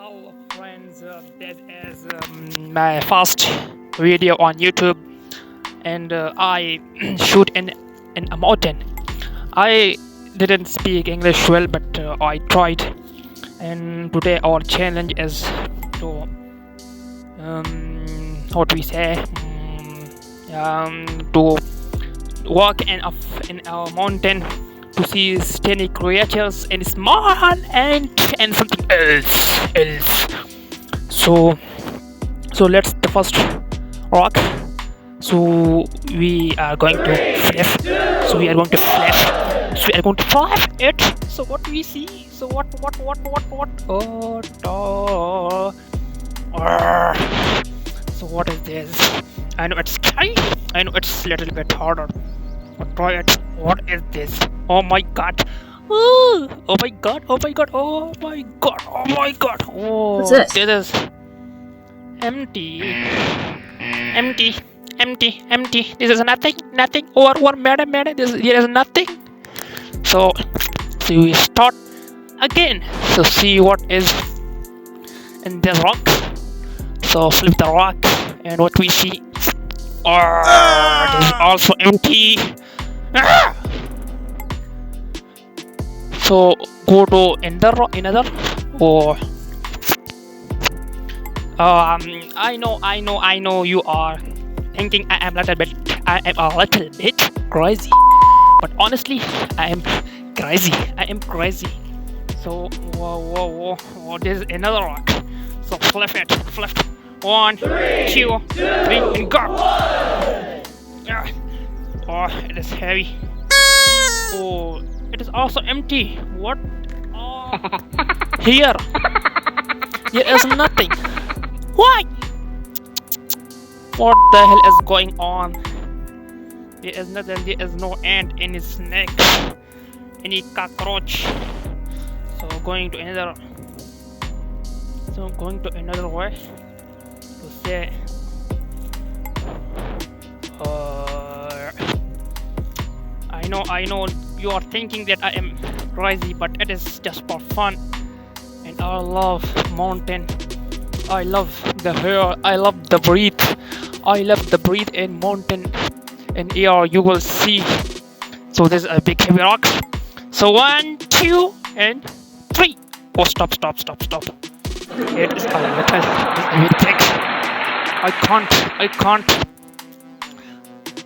Hello friends, this is my first video on YouTube, and I shoot in a mountain. I didn't speak English well, but I tried. And today our challenge is to what we say to walk in a mountain to see tiny creatures and small and something else. So let's the first rock. So we are going to flip. So we are going to flip. So we are going to flip it. So what we see? So what? So what is this? I know it's scary. I know it's a little bit harder. But try it. What is this? Oh my god. Oh my god. Oh my god. Oh my god. Oh my god. Oh, what's this? This is empty. Empty. This is nothing. Or madam. There is nothing. So we start again. So see what is in this rock. So flip the rock, and what we see? Oh, it is also empty. So go to another. Oh, I know you are thinking I am a little bit crazy, but honestly, I am crazy. So whoa, this is another rock. So flip it. 1, 2, 3, and go. Oh, it is heavy. Oh, it is also empty. What? Oh, here is nothing. Why? What the hell is going on? There is nothing. There is no ant, any snake, any cockroach. So going to another way to say. I know you are thinking that I am crazy, but it is just for fun. And I love mountain. I love the air. I love the breathe. I love the breathe in mountain and air. You will see. So there's a big heavy rock. So 1, 2, and 3. Oh, stop. It is a little big. I can't.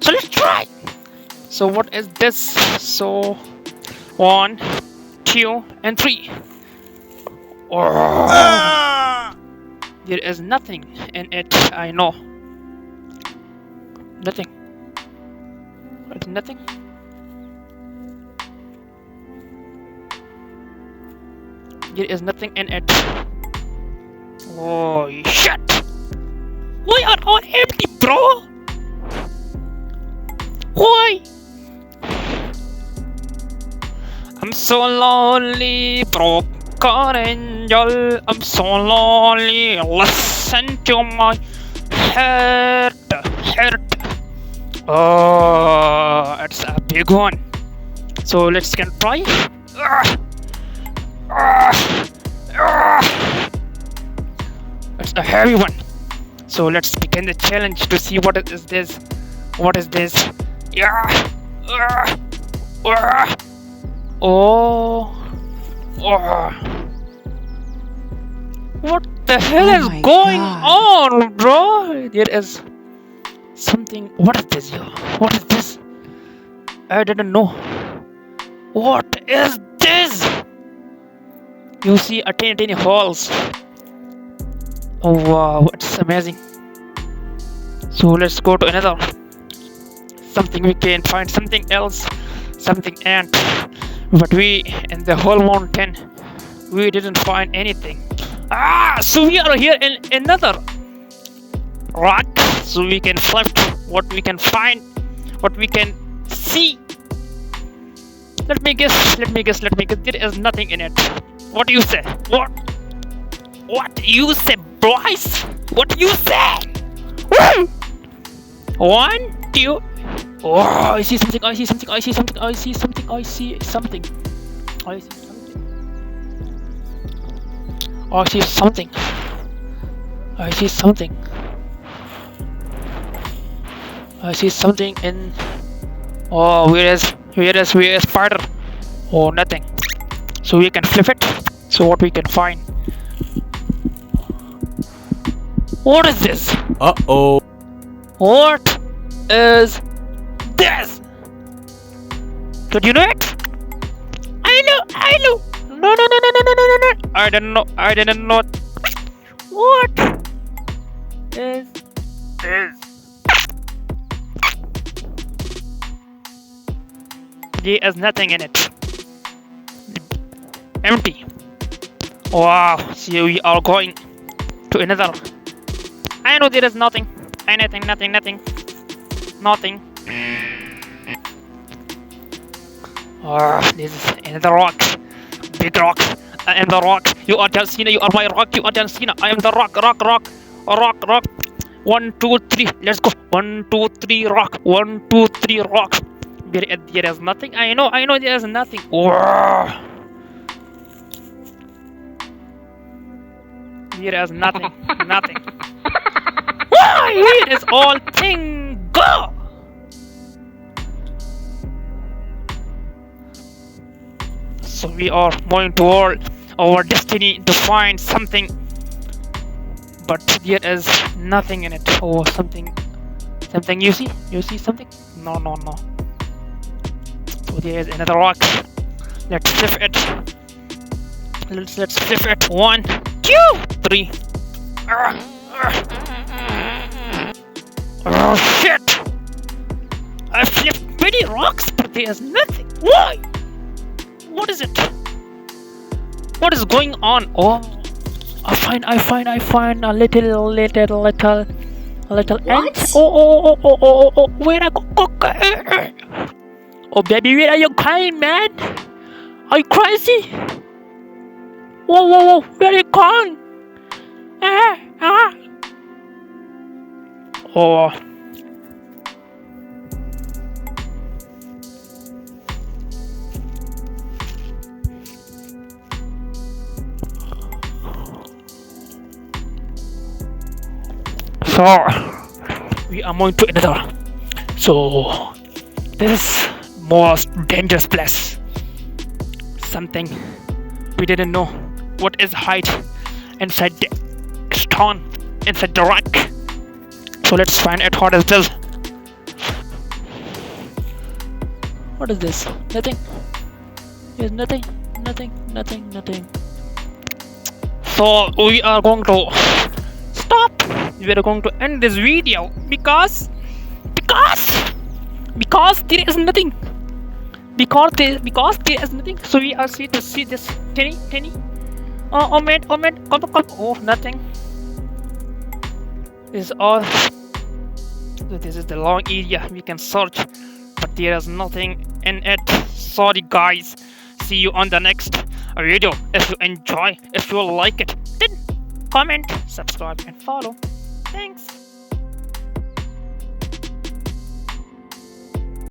So let's try. So what is this? So 1, 2, and 3. Oh. There is nothing in it. I know. Nothing. It's nothing. There is nothing in it. Oh shit! We are all empty, bro. Why? I'm so lonely, broken angel. I'm so lonely. Listen to my heart. Oh, it's a big one. So let's can try. It's a heavy one. So let's begin the challenge to see what is this. What is this? Yeah. Oh. What the hell is going on, bro? There is something. What is this, yo? What is this? I didn't know. What is this? You see a tiny holes. Oh wow, it's amazing. So let's go to another. Something we can find something else, something ant. But we in the whole mountain, we didn't find anything. So we are here in another rock. So we can flip what we can find, what we can see. Let me guess. There is nothing in it. What do you say? What you say, boys? What do you say? 1, 2. Oh, I see something. I see something. I see something. I see something in. Oh, where is spider? Oh, nothing. So we can flip it. So what we can find? What is this? Uh-oh. What is this? Did you know it? I know. No. I didn't know. What is this? There is nothing in it. Empty. Wow, so we are going to another. I know there is nothing. Nothing. This is another rock. Big rock. I am the rock. You are John Cena. You are my rock. You are John Cena. I am the rock. 1, 2, 3. Let's go. 1, 2, 3. Rock. 1, 2, 3. Rock. There is nothing. I know. There is nothing. Wow. There is nothing. Why? Where is all thing go? So we are moving toward our destiny to find something, but there is nothing in it. Oh, something. You see? You see something? No. So there is another rock. Let's flip it. Let's flip it. 1, 2, 3. Oh shit! I flipped many rocks, but there is nothing. Why? What is it? What is going on? Oh, I find a little ant. Oh, where I go? Oh baby, where are you crying, man? Are you crazy? Whoa, where are you going? Oh. So we are moving to another. So this is most dangerous place. Something we didn't know. What is hide inside the stone, inside the rock? So let's find out what is this. What is this? Nothing. There's nothing. So we are going to stop. We are going to end this video because there is nothing. Because there is nothing. So we are see this tiny. Oh man, come. Oh, nothing. This is all. So this is the long area we can search, but there is nothing in it. Sorry guys. See you on the next video. If you enjoy, if you like it, then comment, subscribe and follow. Thanks.